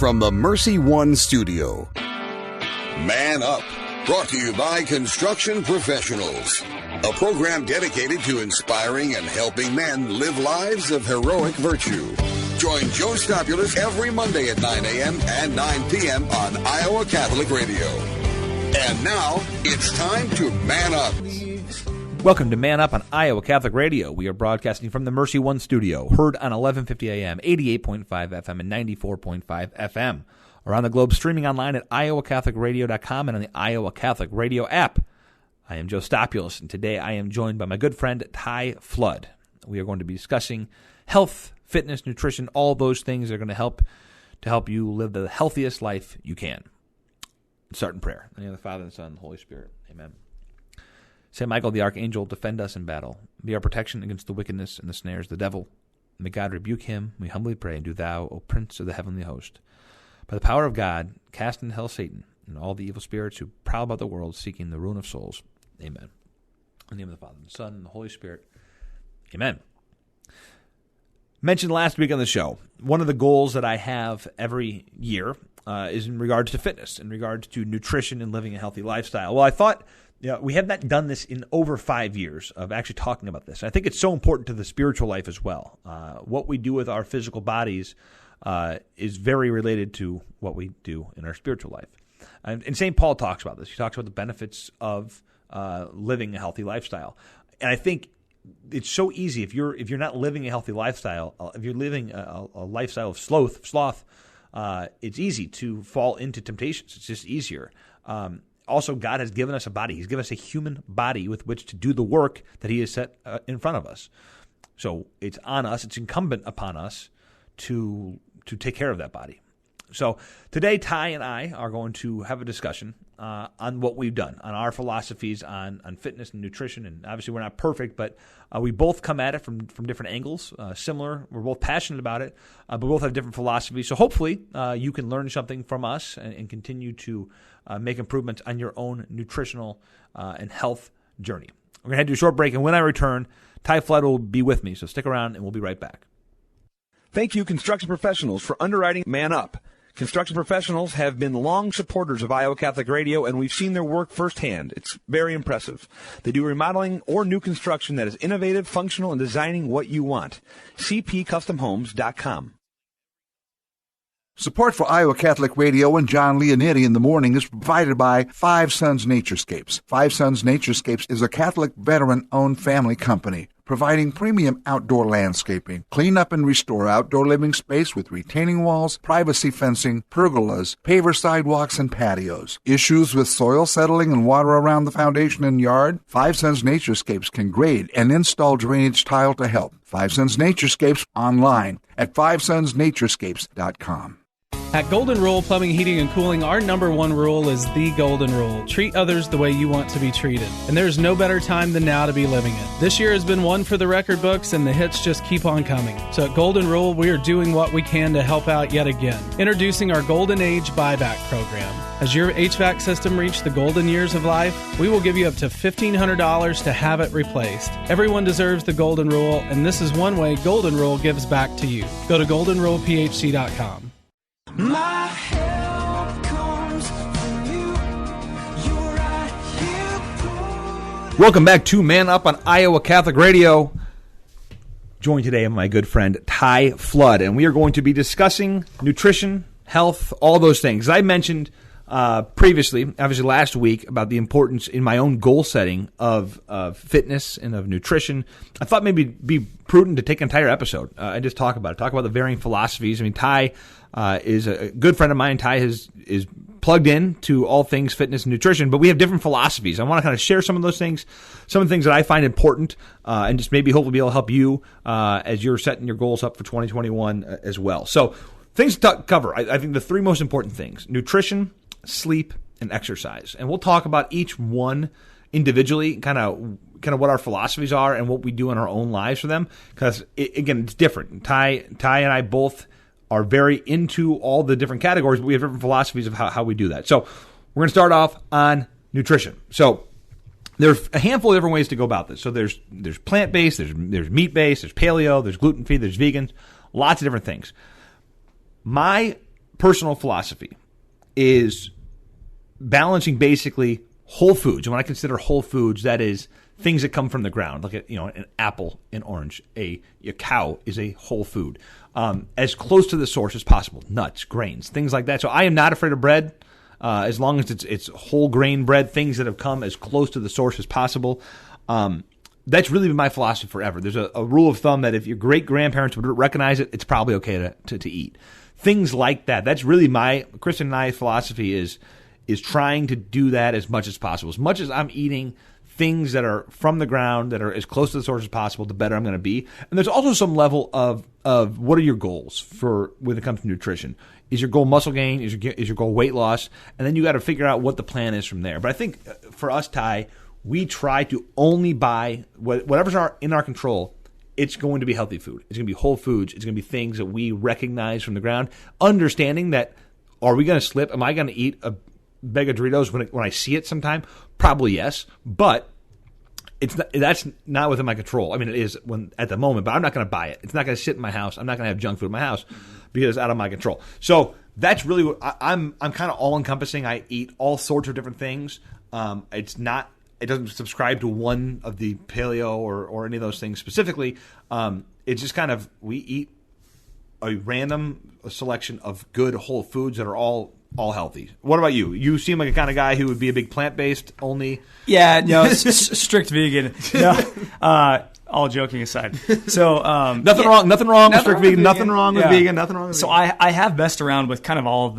from the Mercy One studio. Man Up, brought to you by Construction Professionals, a program dedicated to inspiring and helping men live lives of heroic virtue. Join Joe Stopulos every Monday at 9 a.m. and 9 p.m. on Iowa Catholic Radio. And now, it's time to Man Up. Welcome to Man Up on Iowa Catholic Radio. We are broadcasting from the Mercy One studio, heard on 1150 AM, 88.5 FM, and 94.5 FM. Around the globe, streaming online at iowacatholicradio.com and on the Iowa Catholic Radio app. I am Joe Stopulos, and today I am joined by my good friend Ty Flood. We are going to be discussing health, fitness, nutrition, all those things that are going to help you live the healthiest life you can. Let's start in prayer. In the name of the Father, and the Son, and the Holy Spirit. Amen. Saint Michael the Archangel, defend us in battle. Be our protection against the wickedness and the snares of the devil. May God rebuke him, we humbly pray, and do thou, O Prince of the heavenly host, by the power of God, cast into hell Satan and all the evil spirits who prowl about the world seeking the ruin of souls. Amen. In the name of the Father, and the Son, and the Holy Spirit. Amen. Mentioned last week on the show, one of the goals that I have every year is in regards to fitness, in regards to nutrition and living a healthy lifestyle. Well, I thought we have not done this in over 5 years of actually talking about this. I think it's so important to the spiritual life as well. What we do with our physical bodies is very related to what we do in our spiritual life. And St. Paul talks about this. He talks about the benefits of living a healthy lifestyle. And I think it's so easy if you're not living a healthy lifestyle, if you're living a lifestyle of sloth, it's easy to fall into temptations. It's just easier. Also, God has given us a body. He's given us a human body with which to do the work that He has set in front of us. So it's on us. It's incumbent upon us to take care of that body. So today, Ty and I are going to have a discussion on what we've done, on our philosophies on fitness and nutrition. And obviously, we're not perfect, but we both come at it from different angles, similar. We're both passionate about it, but both have different philosophies. So hopefully, you can learn something from us and continue to make improvements on your own nutritional and health journey. We're going to head to a short break, and when I return, Ty Flood will be with me. So stick around, and we'll be right back. Thank you, Construction Professionals, for underwriting Man Up. Construction Professionals have been long supporters of Iowa Catholic Radio, and we've seen their work firsthand. It's very impressive. They do remodeling or new construction that is innovative, functional, and designing what you want. CPCustomHomes.com. Support for Iowa Catholic Radio and John Leonetti in the morning is provided by Five Sons Naturescapes. Five Sons Naturescapes is a Catholic veteran-owned family company providing premium outdoor landscaping, clean up and restore outdoor living space with retaining walls, privacy fencing, pergolas, paver sidewalks, and patios. Issues with soil settling and water around the foundation and yard? Five Sons Naturescapes can grade and install drainage tile to help. Five Sons Naturescapes online at fivesonsnaturescapes.com. At Golden Rule Plumbing, Heating, and Cooling, our number one rule is the Golden Rule. Treat others the way you want to be treated. And there's no better time than now to be living it. This year has been one for the record books, and the hits just keep on coming. So at Golden Rule, we are doing what we can to help out yet again. Introducing our Golden Age Buyback Program. As your HVAC system reached the golden years of life, we will give you up to $1,500 to have it replaced. Everyone deserves the Golden Rule, and this is one way Golden Rule gives back to you. Go to goldenrulephc.com. My help comes from you. You're right here. Welcome back to Man Up on Iowa Catholic Radio. Joined today by my good friend Ty Flood, and we are going to be discussing nutrition, health, all those things. I mentioned previously, obviously last week, about the importance in my own goal setting of fitness and of nutrition. I thought maybe it'd be prudent to take an entire episode and just talk about it. Talk about the varying philosophies. I mean, Ty is a good friend of mine. Ty is plugged in to all things fitness and nutrition, but we have different philosophies. I want to kind of share some of those things, some of the things that I find important, and just maybe hopefully be able to help you as you're setting your goals up for 2021 as well. So things to cover. I think the three most important things: nutrition, sleep, and exercise. And we'll talk about each one individually, kind of what our philosophies are and what we do in our own lives for them. Because, again, it's different. Ty and I both are very into all the different categories, but we have different philosophies of how we do that. So we're going to start off on nutrition. So there's a handful of different ways to go about this. So there's plant-based, there's meat-based, there's paleo, there's gluten-free, there's vegan, lots of different things. My personal philosophy is balancing basically whole foods. And when I consider whole foods, that is things that come from the ground, like an apple, an orange, a cow is a whole food. As close to the source as possible, nuts, grains, things like that. So I am not afraid of bread, as long as it's whole grain bread, things that have come as close to the source as possible. That's really been my philosophy forever. There's a rule of thumb that if your great-grandparents would recognize it, it's probably okay to eat. Things like that. That's really my, Kristen and I's philosophy is trying to do that as much as possible. As much as I'm eating things that are from the ground, that are as close to the source as possible, the better I'm going to be. And there's also some level of what are your goals when it comes to nutrition. Is your goal muscle gain? Is your goal weight loss? And then you got to figure out what the plan is from there. But I think for us, Ty, we try to only buy whatever's in our control. It's going to be healthy food. It's going to be whole foods. It's going to be things that we recognize from the ground, understanding that, are we going to slip? Am I going to eat a bag of Doritos when I see it sometime? Probably yes, but that's not within my control. I mean, it is at the moment, but I'm not going to buy it. It's not going to sit in my house. I'm not going to have junk food in my house because it's out of my control. So that's really what I'm kind of all-encompassing. I eat all sorts of different things. It doesn't subscribe to one of the paleo or any of those things specifically. It's just kind of, we eat a random selection of good whole foods that are all healthy. What about you? You seem like a kind of guy who would be a big plant-based only. Yeah, no, strict vegan. No, all joking aside. So nothing wrong with strict vegan. Nothing wrong with vegan. Nothing wrong with so vegan. I have messed around with kind of all of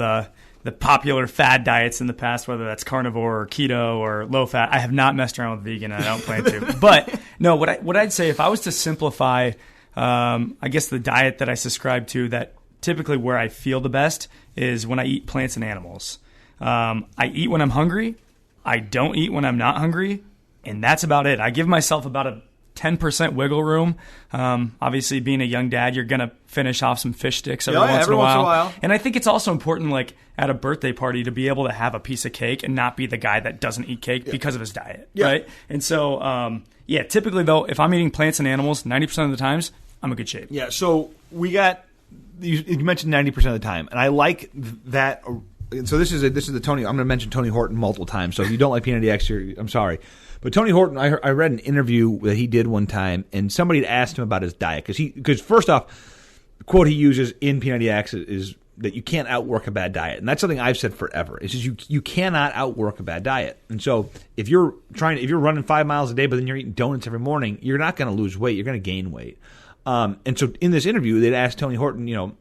the popular fad diets in the past, whether that's carnivore or keto or low fat. I have not messed around with vegan, and I don't plan to. But no, what I'd say, if I was to simplify, I guess the diet that I subscribe to, that typically where I feel the best is when I eat plants and animals. I eat when I'm hungry. I don't eat when I'm not hungry, and that's about it. I give myself about a 10% wiggle room. Obviously, being a young dad, you're going to finish off some fish sticks every once in a while. And I think it's also important, like at a birthday party, to be able to have a piece of cake and not be the guy that doesn't eat cake because of his diet, right? And so, typically, though, if I'm eating plants and animals, 90% of the times, I'm in good shape. Yeah, so we got, you mentioned 90% of the time, and I like that. So this is the Tony, I'm going to mention Tony Horton multiple times, so if you don't like P90X, I'm sorry. But Tony Horton, I read an interview that he did one time, and somebody had asked him about his diet. Because first off, the quote he uses in P90X is that you can't outwork a bad diet. And that's something I've said forever. It's just you cannot outwork a bad diet. And so if you're running 5 miles a day, but then you're eating donuts every morning, you're not going to lose weight. You're going to gain weight. And so in this interview, they'd asked Tony Horton,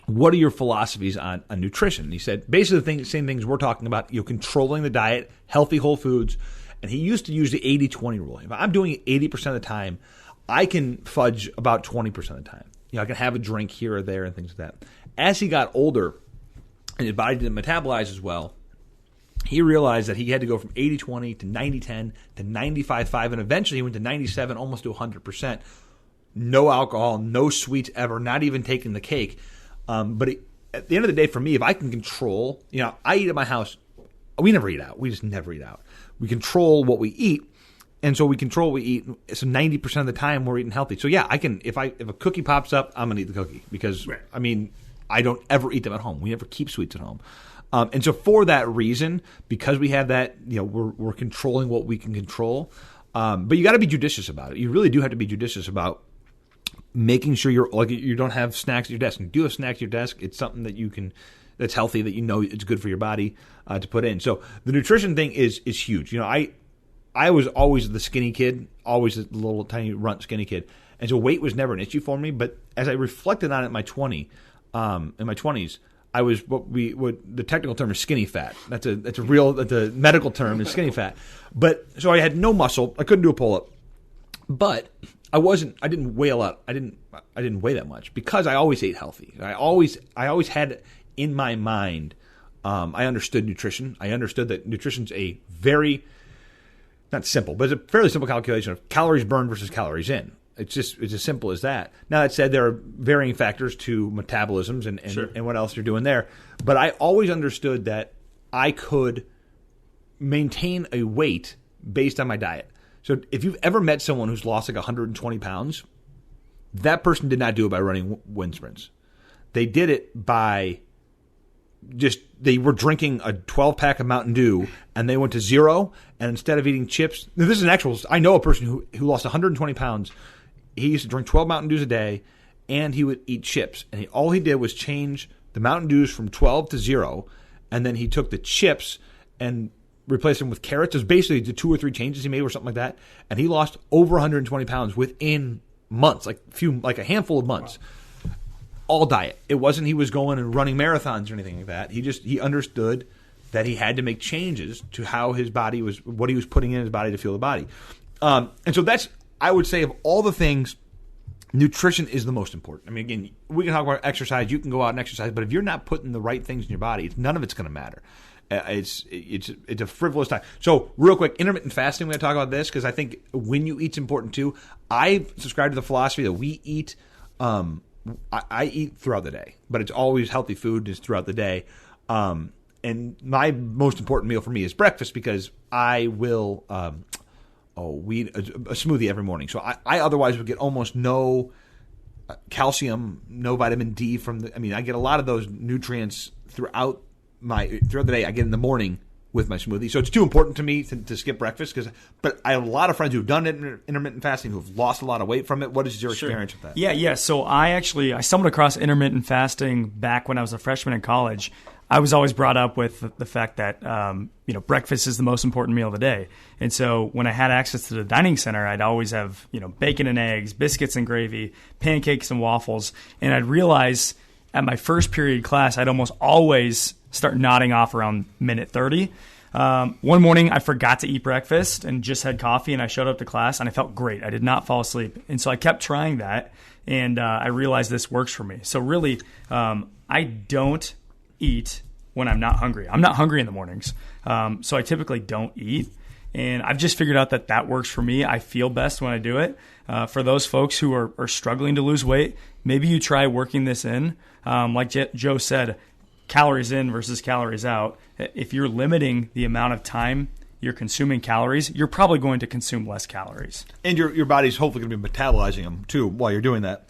what are your philosophies on nutrition? And he said basically the same things we're talking about, controlling the diet, healthy whole foods. And he used to use the 80-20 rule. If I'm doing it 80% of the time, I can fudge about 20% of the time. I can have a drink here or there and things like that. As he got older and his body didn't metabolize as well, he realized that he had to go from 80-20 to 90-10 to 95-5, and eventually he went to 97, almost to 100%. No alcohol, no sweets ever, not even taking the cake. But at the end of the day, for me, if I can control, I eat at my house. We never eat out. We just never eat out. We control what we eat, and so we control what we eat. So 90% of the time, we're eating healthy. So yeah, I can. If a cookie pops up, I'm gonna eat the cookie because I don't ever eat them at home. We never keep sweets at home, and so for that reason, because we have that, we're controlling what we can control. But you got to be judicious about it. You really do have to be judicious about making sure you don't have snacks at your desk. And do have snacks at your desk. It's something that you can. That's healthy, that it's good for your body to put in. So the nutrition thing is huge. I was always the skinny kid, always the little tiny runt skinny kid, and so weight was never an issue for me. But as I reflected on it in my 20s, I was what the technical term is skinny fat. That's a medical term is skinny fat. But so I had no muscle. I couldn't do a pull up, but I didn't weigh a lot. I didn't weigh that much because I always ate healthy. I always had. In my mind, I understood nutrition. I understood that nutrition's a very, not simple, but it's a fairly simple calculation of calories burned versus calories in. It's as simple as that. Now, that said, there are varying factors to metabolisms and what else you're doing there. But I always understood that I could maintain a weight based on my diet. So if you've ever met someone who's lost like 120 pounds, that person did not do it by running wind sprints. They did it by they were drinking a 12-pack of Mountain Dew, and they went to 0, and instead of eating chips, this is an actual, I know a person who lost 120 pounds. He used to drink 12 Mountain Dews a day, and he would eat chips. And all he did was change the Mountain Dews from 12 to 0, and then he took the chips and replaced them with carrots. It was basically the 2 or 3 changes he made or something like that, and he lost over 120 pounds within months, like a handful of months. Wow. All diet. It wasn't he was going and running marathons or anything like that. He understood that he had to make changes to how his body was, what he was putting in his body to fuel the body. And so that's, I would say, of all the things, nutrition is the most important. I mean, again, we can talk about exercise. You can go out and exercise, but if you're not putting the right things in your body, none of it's going to matter. It's a frivolous time. So real quick, intermittent fasting, we're going to talk about this because I think when you eat's important too. I subscribe to the philosophy that we eat, I eat throughout the day, but it's always healthy food is throughout the day. And my most important meal for me is breakfast because I will we eat a smoothie every morning. So I otherwise would get almost no calcium, no vitamin D I get a lot of those nutrients throughout the day. I get in the morning with my smoothie. So it's too important to me to skip breakfast but I have a lot of friends who've done intermittent fasting who've lost a lot of weight from it. What is your experience with that? Yeah. So I stumbled across intermittent fasting back when I was a freshman in college. I was always brought up with the fact that breakfast is the most important meal of the day. And so when I had access to the dining center, I'd always have bacon and eggs, biscuits and gravy, pancakes and waffles. And I'd realize at my first period class, I'd almost always start nodding off around minute 30. One morning, I forgot to eat breakfast and just had coffee, and I showed up to class, and I felt great. I did not fall asleep. And so I kept trying that, and I realized this works for me. So really, I don't eat when I'm not hungry. I'm not hungry in the mornings, so I typically don't eat. And I've just figured out that works for me. I feel best when I do it. For those folks who are struggling to lose weight, maybe you try working this in. Like Joe said, calories in versus calories out. If you're limiting the amount of time you're consuming calories, you're probably going to consume less calories. And your body's hopefully going to be metabolizing them too while you're doing that.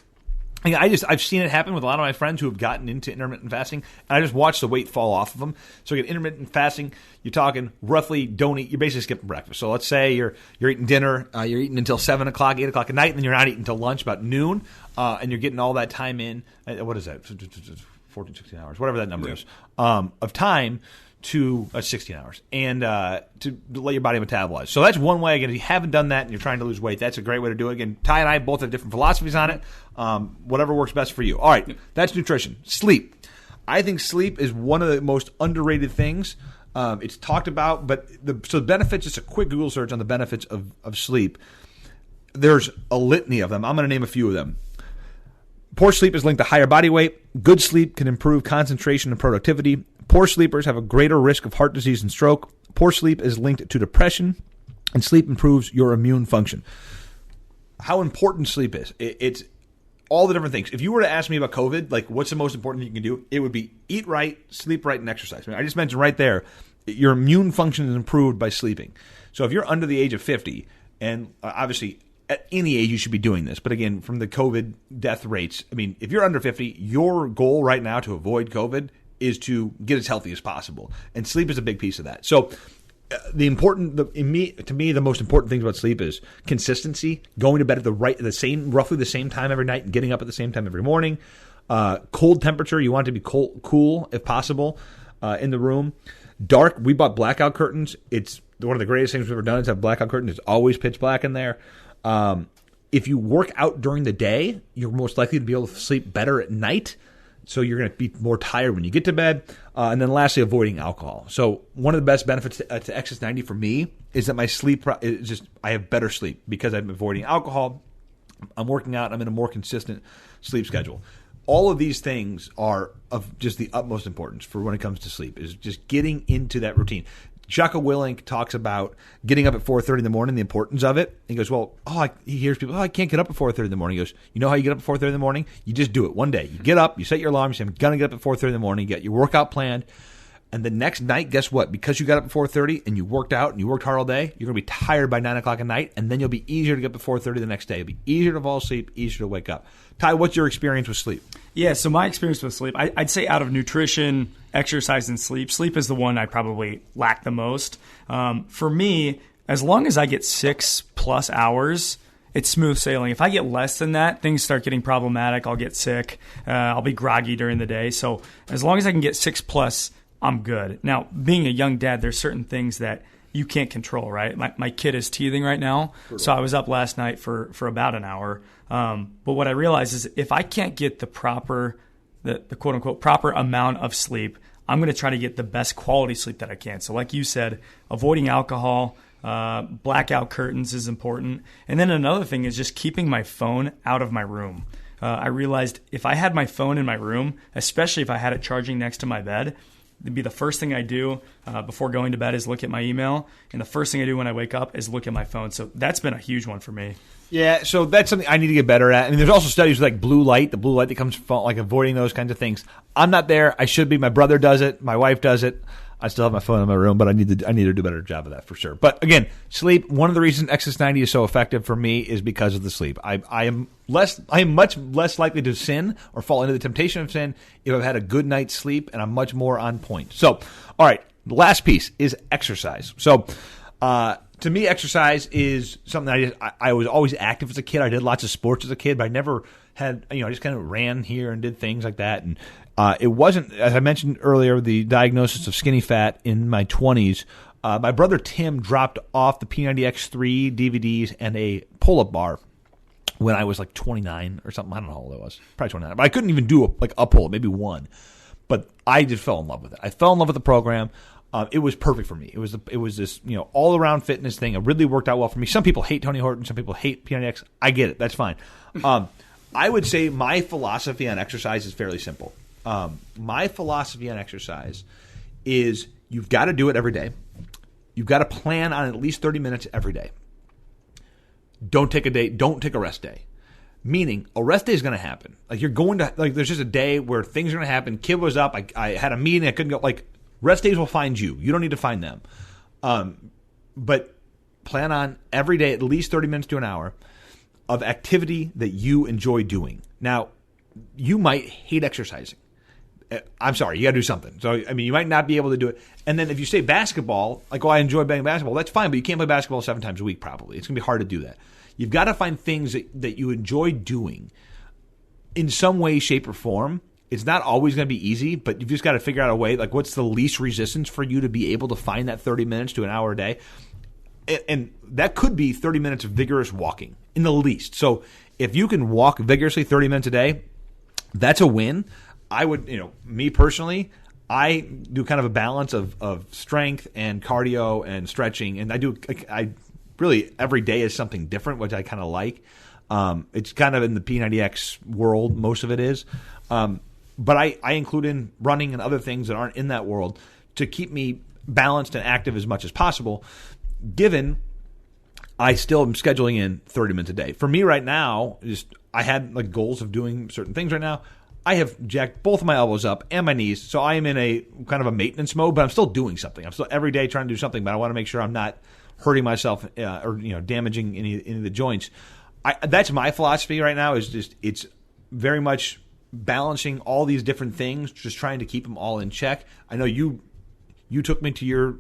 I've seen it happen with a lot of my friends who have gotten into intermittent fasting, and I just watch the weight fall off of them. So you get intermittent fasting, you're talking roughly don't eat, you're basically skipping breakfast. So let's say you're eating dinner, you're eating until 7 o'clock, 8 o'clock at night, and then you're not eating until lunch about noon, and you're getting all that time in. What is that? 14, 16 hours, whatever that number is, of time to 16 hours, and to let your body metabolize. So that's one way. Again, if you haven't done that and you're trying to lose weight, that's a great way to do it. Again, Ty and I both have different philosophies on it. Whatever works best for you. All right, that's nutrition. Sleep. I think sleep is one of the most underrated things. It's talked about, but the benefits, just a quick Google search on the benefits of sleep. There's a litany of them. I'm going to name a few of them. Poor sleep is linked to higher body weight. Good sleep can improve concentration and productivity. Poor sleepers have a greater risk of heart disease and stroke. Poor sleep is linked to depression, and sleep improves your immune function. How important sleep is. It's all the different things. If you were to ask me about COVID, like what's the most important thing you can do, it would be eat right, sleep right, and exercise. I just mentioned right there, your immune function is improved by sleeping. So if you're under the age of 50, and obviously at any age you should be doing this, but again, from the COVID death rates, if you're under 50, your goal right now to avoid COVID is to get as healthy as possible. And sleep is a big piece of that. So to me, the most important things about sleep is consistency, going to bed at roughly the same time every night and getting up at the same time every morning. Cold temperature, you want it to be cool if possible in the room. Dark, we bought blackout curtains. It's one of the greatest things we've ever done is have blackout curtains. It's always pitch black in there. If you work out during the day, you're most likely to be able to sleep better at night. So you're going to be more tired when you get to bed. And then lastly, avoiding alcohol. So one of the best benefits to XS90 for me is that my sleep is I have better sleep because I'm avoiding alcohol. I'm working out. I'm in a more consistent sleep schedule. All of these things are of just the utmost importance for when it comes to sleep, is just getting into that routine. Jocko Willink talks about getting up at 4:30 in the morning, the importance of it. He goes, he hears people, I can't get up at 4:30 in the morning. He goes, you know how you get up at 4:30 in the morning? You just do it one day. You get up, you set your alarm, you say, I'm going to get up at 4:30 in the morning, you get your workout planned. And the next night, guess what? Because you got up at 4:30 and you worked out and you worked hard all day, you're going to be tired by 9 o'clock at night, and then you'll be easier to get up at 4:30 the next day. It'll be easier to fall asleep, easier to wake up. Ty, what's your experience with sleep? Yeah, so my experience with sleep, I'd say out of nutrition, exercise, and sleep is the one I probably lack the most. For me, as long as I get 6+ hours, it's smooth sailing. If I get less than that, things start getting problematic. I'll get sick. I'll be groggy during the day. So as long as I can get 6+, I'm good. Now, being a young dad, there's certain things that you can't control, right? My kid is teething right now, so I was up last night for about an hour. But what I realized is if I can't get the quote-unquote proper amount of sleep, I'm going to try to get the best quality sleep that I can. So like you said, avoiding alcohol, blackout curtains is important. And then another thing is just keeping my phone out of my room. I realized if I had my phone in my room, especially if I had it charging next to my bed, it'd be the first thing I do before going to bed is look at my email. And the first thing I do when I wake up is look at my phone. So that's been a huge one for me. Yeah, so that's something I need to get better at. I mean, there's also studies with like blue light, the blue light that comes from like avoiding those kinds of things. I'm not there. I should be. My brother does it. My wife does it. I still have my phone in my room, but I need to do a better job of that for sure. But again, sleep. One of the reasons XS90 is so effective for me is because of the sleep. I am much less likely to sin or fall into the temptation of sin if I've had a good night's sleep, and I'm much more on point. So, all right, the last piece is exercise. So, to me, exercise is something I was always active as a kid. I did lots of sports as a kid, but I never had, I just kind of ran here and did things like that. And it wasn't, as I mentioned earlier, the diagnosis of skinny fat in my 20s. My brother Tim dropped off the P90X3 DVDs and a pull-up bar when I was like 29 or something. I don't know how old I was. Probably 29. But I couldn't even do a pull-up, maybe one. But I just fell in love with it. I fell in love with the program. It was perfect for me. It was this all around fitness thing. It really worked out well for me. Some people hate Tony Horton. Some people hate P90X. I get it. That's fine. I would say my philosophy on exercise is fairly simple. My philosophy on exercise is you've got to do it every day. You've got to plan on at least 30 minutes every day. Don't take a rest day. Meaning, a rest day is going to happen. Like you're going to there's just a day where things are going to happen. Kid was up. I had a meeting. I couldn't go. Rest days will find you. You don't need to find them. But plan on every day at least 30 minutes to an hour of activity that you enjoy doing. Now, you might hate exercising. I'm sorry, you got to do something. So, you might not be able to do it. And then if you say basketball, I enjoy playing basketball, that's fine, but you can't play basketball 7 times a week probably. It's going to be hard to do that. You've got to find things that you enjoy doing in some way, shape, or form. It's not always going to be easy, but you've just got to figure out a way, what's the least resistance for you to be able to find that 30 minutes to an hour a day. And that could be 30 minutes of vigorous walking in the least. So if you can walk vigorously 30 minutes a day, that's a win. I would, me personally, I do kind of a balance of strength and cardio and stretching. And I really every day is something different, which I kind of like. It's kind of in the P90X world. Most of it is. But I include in running and other things that aren't in that world to keep me balanced and active as much as possible, given I still am scheduling in 30 minutes a day. For me right now, I had goals of doing certain things right now. I have jacked both of my elbows up and my knees, so I am in a kind of a maintenance mode, but I'm still doing something. I'm still every day trying to do something, but I want to make sure I'm not hurting myself or damaging any of the joints. That's my philosophy right now. It's very much balancing all these different things, just trying to keep them all in check. I know you took me to your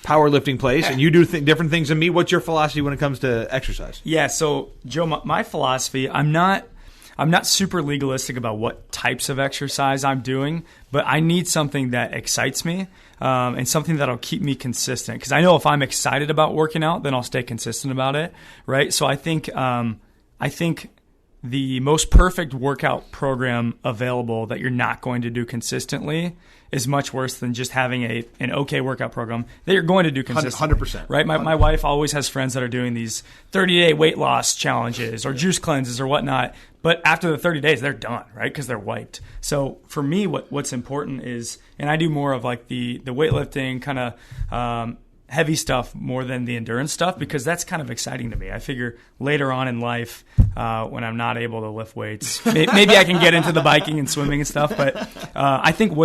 powerlifting place, and you do different things than me. What's your philosophy when it comes to exercise? Yeah, so Joe, my philosophy, I'm not super legalistic about what types of exercise I'm doing, but I need something that excites me and something that'll keep me consistent. Because I know if I'm excited about working out, then I'll stay consistent about it, right? So I think the most perfect workout program available that you're not going to do consistently is much worse than just having an okay workout program that you're going to do consistently. 100%. Right? My wife always has friends that are doing these 30-day weight loss challenges or juice cleanses or whatnot, but after the 30 days, they're done, right? Because they're wiped. So for me, what's important is, and I do more of the weightlifting kind of heavy stuff more than the endurance stuff, because that's kind of exciting to me. I figure later on in life, when I'm not able to lift weights, maybe I can get into the biking and swimming and stuff. But I think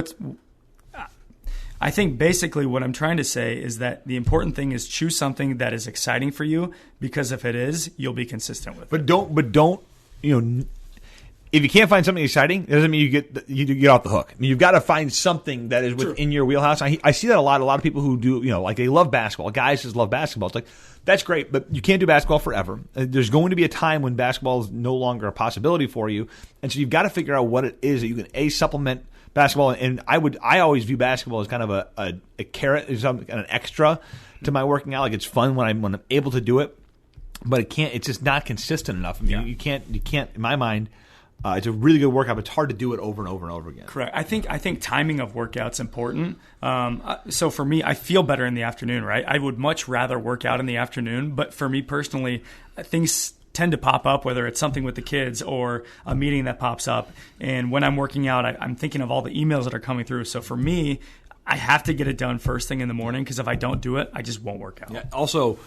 I think basically what I'm trying to say is that the important thing is choose something that is exciting for you, because if it is, you'll be consistent with it. But don't, if you can't find something exciting, it doesn't mean you get off the hook. I mean, you've got to find something that is within your wheelhouse. I see that a lot. A lot of people who do, like they love basketball. Guys just love basketball. It's like, that's great, but you can't do basketball forever. There's going to be a time when basketball is no longer a possibility for you, and so you've got to figure out what it is that you can supplement basketball. And I always view basketball as kind of a carrot, an extra to my working out. Like, it's fun when I'm able to do it, but it's just not consistent enough. I mean, you can't in my mind. It's a really good workout, but it's hard to do it over and over and over again. Correct. I think timing of workout's important. So for me, I feel better in the afternoon, right? I would much rather work out in the afternoon, but for me personally, things tend to pop up, whether it's something with the kids or a meeting that pops up. And when I'm working out, I'm thinking of all the emails that are coming through. So for me, I have to get it done first thing in the morning, because if I don't do it, I just won't work out. Yeah. Also,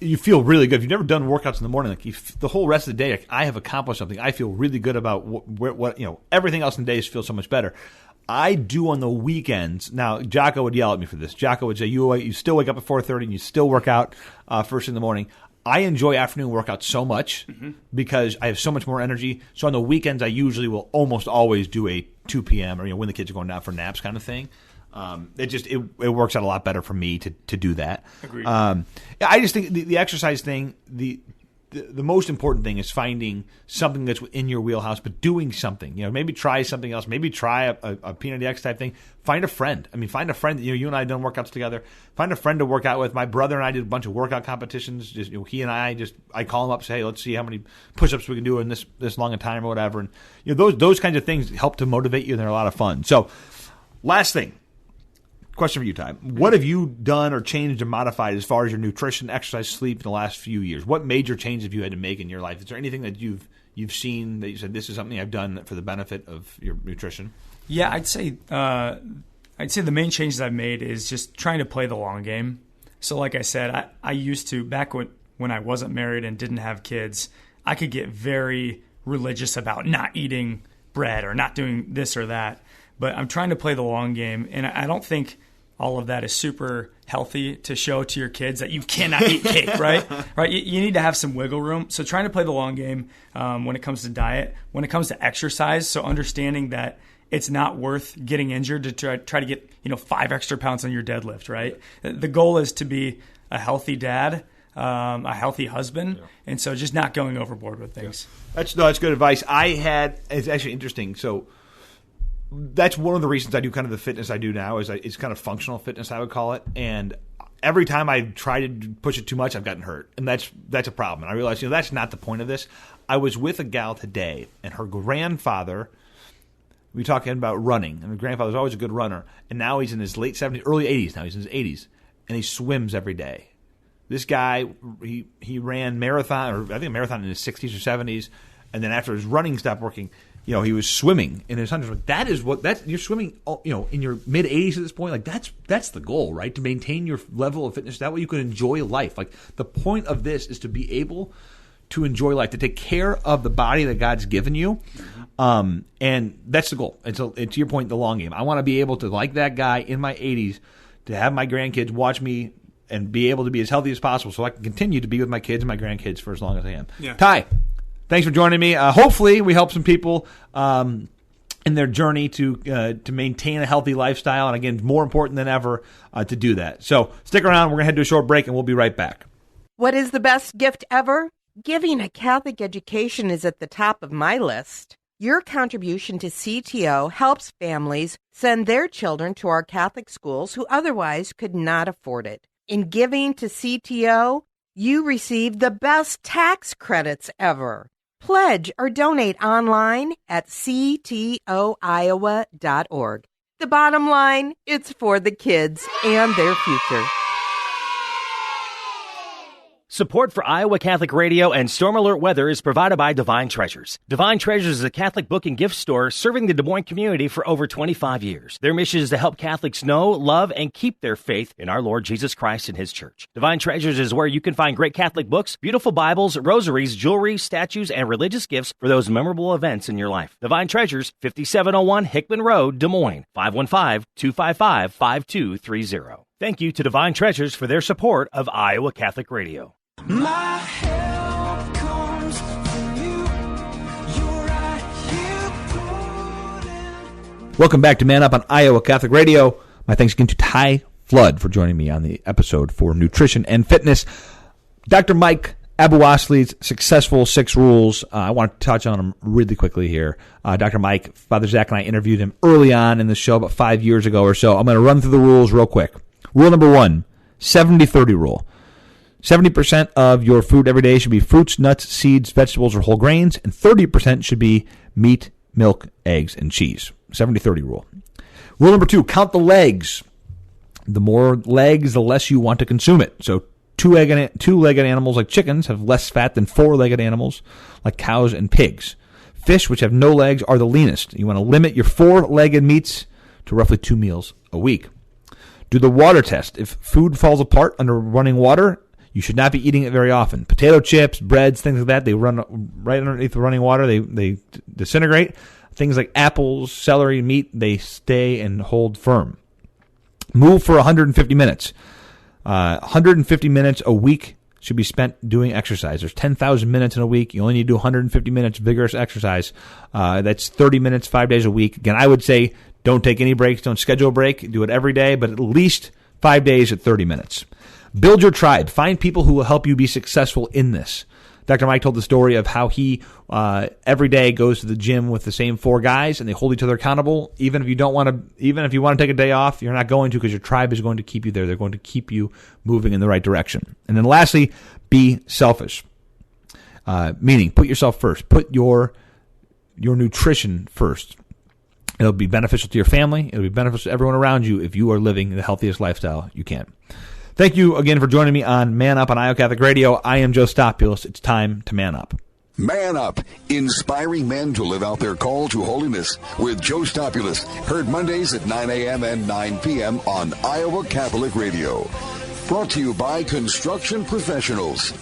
you feel really good. If you've never done workouts in the morning, the whole rest of the day, I have accomplished something. I feel really good about what everything else in the days feels so much better. I do on the weekends. Now, Jocko would yell at me for this. Jocko would say, you still wake up at 4:30 and you still work out first in the morning. I enjoy afternoon workouts so much because I have so much more energy. So on the weekends, I usually will almost always do a 2 p.m. or when the kids are going down for naps kind of thing. It works out a lot better for me to do that. Agreed. I just think the exercise thing, the most important thing is finding something that's within your wheelhouse, but doing something. Maybe try something else. Maybe try a P90X type thing. Find a friend. Find a friend. You and I have done workouts together. Find a friend to work out with. My brother and I did a bunch of workout competitions. Just he and I call him up, say, hey, let's see how many push-ups we can do in this long a time or whatever. And those kinds of things help to motivate you, and they're a lot of fun. So, last thing. Question for you, Ty. What have you done or changed or modified as far as your nutrition, exercise, sleep in the last few years? What major changes have you had to make in your life? Is there anything that you've seen that you said, this is something I've done for the benefit of your nutrition? Yeah, I'd say the main changes I've made is just trying to play the long game. So like I said, I used to, back when I wasn't married and didn't have kids, I could get very religious about not eating bread or not doing this or that. But I'm trying to play the long game, and I don't think all of that is super healthy to show to your kids that you cannot eat cake, right? Right? You need to have some wiggle room. So trying to play the long game when it comes to diet, when it comes to exercise, so understanding that it's not worth getting injured to try to get 5 extra pounds on your deadlift, right? The goal is to be a healthy dad, a healthy husband, and so just not going overboard with things. Yeah. That's good advice. It's actually interesting. So that's one of the reasons I do kind of the fitness I do now. It's kind of functional fitness, I would call it. And every time I try to push it too much, I've gotten hurt, and that's a problem. And I realized that's not the point of this. I was with a gal today, and her grandfather. We were talking about running, and her grandfather was always a good runner, and now he's in his late 70s, early 80s. Now he's in his 80s, and he swims every day. This guy, he ran marathon, or I think a marathon in his 60s or 70s, and then after his running stopped working, he was swimming in his hundreds. You're swimming, in your mid 80s at this point. Like that's the goal, right? To maintain your level of fitness. That way you can enjoy life. Like the point of this is to be able to enjoy life, to take care of the body that God's given you. And that's the goal. And so, to your point, the long game. I want to be able to, like that guy in my 80s, to have my grandkids watch me and be able to be as healthy as possible so I can continue to be with my kids and my grandkids for as long as I am. Yeah. Ty, thanks for joining me. Hopefully we help some people in their journey to maintain a healthy lifestyle. And again, more important than ever to do that. So stick around. We're going to head to a short break, and we'll be right back. What is the best gift ever? Giving a Catholic education is at the top of my list. Your contribution to CTO helps families send their children to our Catholic schools who otherwise could not afford it. In giving to CTO, you receive the best tax credits ever. Pledge or donate online at ctoiowa.org. The bottom line, it's for the kids and their future. Support for Iowa Catholic Radio and Storm Alert Weather is provided by Divine Treasures. Divine Treasures is a Catholic book and gift store serving the Des Moines community for over 25 years. Their mission is to help Catholics know, love, and keep their faith in our Lord Jesus Christ and His church. Divine Treasures is where you can find great Catholic books, beautiful Bibles, rosaries, jewelry, statues, and religious gifts for those memorable events in your life. Divine Treasures, 5701 Hickman Road, Des Moines, 515-255-5230. Thank you to Divine Treasures for their support of Iowa Catholic Radio. My help comes from you. You're right here putting. Welcome back to Man Up on Iowa Catholic Radio. My thanks again to Ty Flood for joining me on the episode for nutrition and fitness. Dr. Mike Abuasli's successful 6 rules. I want to touch on them really quickly here. Dr. Mike, Father Zach and I interviewed him early on in the show, about 5 years ago or so. I'm going to run through the rules real quick. Rule number 1, 70-30 rule. 70% of your food every day should be fruits, nuts, seeds, vegetables, or whole grains, and 30% should be meat, milk, eggs, and cheese. 70-30 rule. Rule number 2, count the legs. The more legs, the less you want to consume it. So two-legged animals like chickens have less fat than 4-legged animals like cows and pigs. Fish, which have no legs, are the leanest. You want to limit your 4-legged meats to roughly 2 meals a week. Do the water test. If food falls apart under running water, you should not be eating it very often. Potato chips, breads, things like that, they run right underneath the running water. They disintegrate. Things like apples, celery, meat, they stay and hold firm. Move for 150 minutes. 150 minutes a week should be spent doing exercise. There's 10,000 minutes in a week. You only need to do 150 minutes vigorous exercise. That's 30 minutes, 5 days a week. Again, I would say don't take any breaks. Don't schedule a break. Do it every day, but at least 5 days at 30 minutes. Build your tribe. Find people who will help you be successful in this. Dr. Mike told the story of how he every day goes to the gym with the same 4 guys, and they hold each other accountable. Even if you want to take a day off, you're not going to, because your tribe is going to keep you there. They're going to keep you moving in the right direction. And then lastly, be selfish. Meaning, put yourself first. Put your nutrition first. It'll be beneficial to your family. It'll be beneficial to everyone around you if you are living the healthiest lifestyle you can. Thank you again for joining me on Man Up on Iowa Catholic Radio. I am Joe Stopulos. It's time to man up. Man Up, inspiring men to live out their call to holiness with Joe Stopulos. Heard Mondays at 9 a.m. and 9 p.m. on Iowa Catholic Radio. Brought to you by Construction Professionals.